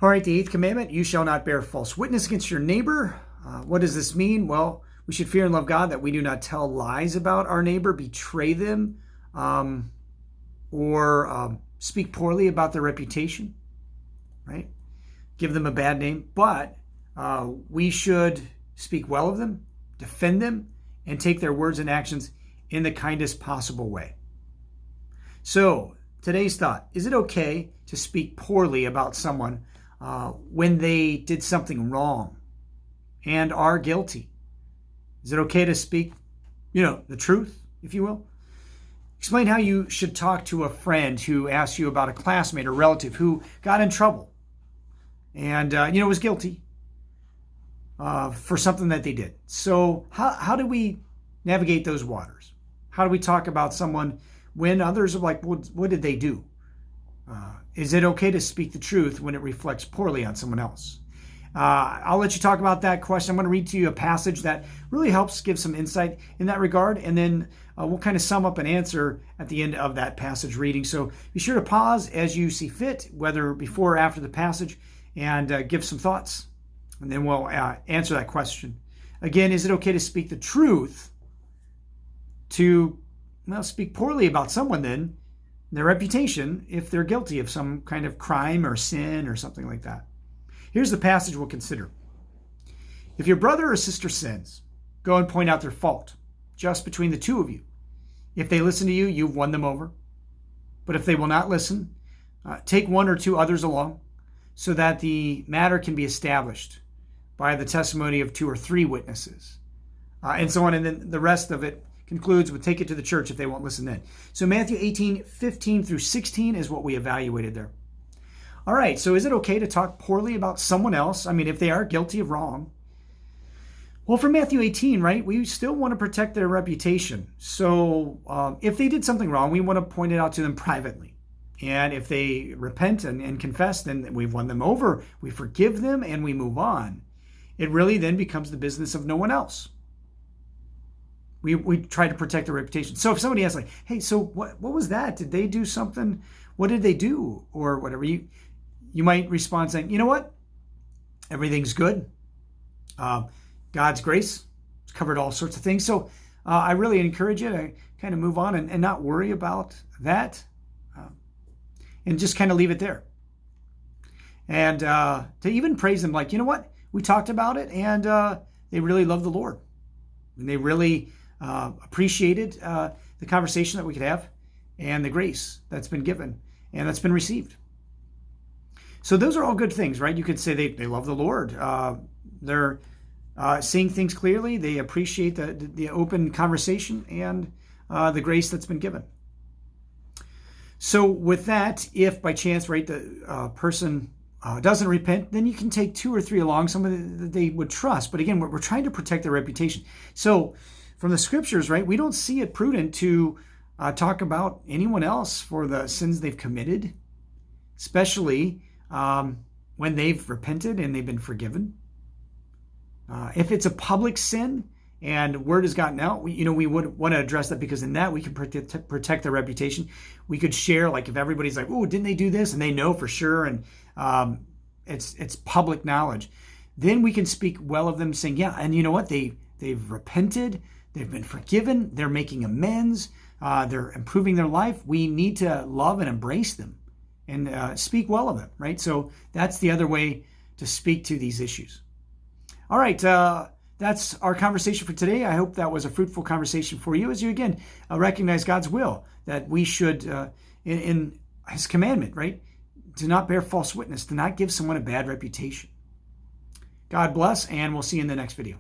All right, the eighth commandment, you shall not bear false witness against your neighbor. What does this mean? Well, we should fear and love God that we do not tell lies about our neighbor, betray them, or speak poorly about their reputation, right? Give them a bad name. But we should speak well of them, defend them, and take their words and actions in the kindest possible way. So, today's thought, is it okay to speak poorly about someone when they did something wrong and are guilty? Is it okay to speak, the truth, if you will? Explain how you should talk to a friend who asks you about a classmate or relative who got in trouble and, was guilty for something that they did. So how do we navigate those waters? How do we talk about someone when others are like, what did they do? Is it okay to speak the truth when it reflects poorly on someone else? I'll let you talk about that question. I'm going to read to you a passage that really helps give some insight in that regard, and then we'll kind of sum up an answer at the end of that passage reading. So be sure to pause as you see fit, whether before or after the passage, and give some thoughts, and then we'll answer that question. Again, is it okay to speak the truth to speak poorly about someone then, their reputation, if they're guilty of some kind of crime or sin or something like that? Here's the passage we'll consider. If your brother or sister sins, go and point out their fault, just between the two of you. If they listen to you, you've won them over. But if they will not listen, take one or two others along, so that the matter can be established by the testimony of two or three witnesses, and so on. And then the rest of it concludes with take it to the church if they won't listen then. So Matthew 18:15 through 16 is what we evaluated there. All right, so is it okay to talk poorly about someone else? I mean, if they are guilty of wrong. Well, for Matthew 18, right, we still want to protect their reputation. So if they did something wrong, we want to point it out to them privately. And if they repent and confess, then we've won them over. We forgive them and we move on. It really then becomes the business of no one else. We try to protect their reputation. So if somebody asks, like, hey, so what was that? Did they do something? What did they do? Or whatever. You might respond saying, you know what? Everything's good. God's grace has covered all sorts of things. So I really encourage you to kind of move on and not worry about that, and just kind of leave it there. And to even praise them, like, you know what? We talked about it, and they really love the Lord. And they really appreciated the conversation that we could have and the grace that's been given and that's been received. So those are all good things, right? You could say they love the Lord. They're seeing things clearly. They appreciate the open conversation and the grace that's been given. So with that, if by chance, right, the person doesn't repent, then you can take two or three along, somebody that they would trust. But again, we're trying to protect their reputation. So from the scriptures, right, we don't see it prudent to talk about anyone else for the sins they've committed, especially when they've repented and they've been forgiven. If it's a public sin and word has gotten out, we would want to address that, because in that we can protect their reputation. We could share, like, if everybody's like, oh, didn't they do this? And they know for sure, and it's public knowledge. Then we can speak well of them, saying, yeah, and you know what? They've repented, they've been forgiven, they're making amends, they're improving their life. We need to love and embrace them and speak well of them, right? So that's the other way to speak to these issues. All right, that's our conversation for today. I hope that was a fruitful conversation for you as you, again, recognize God's will, that we should, in his commandment, right, to not bear false witness, to not give someone a bad reputation. God bless, and we'll see you in the next video.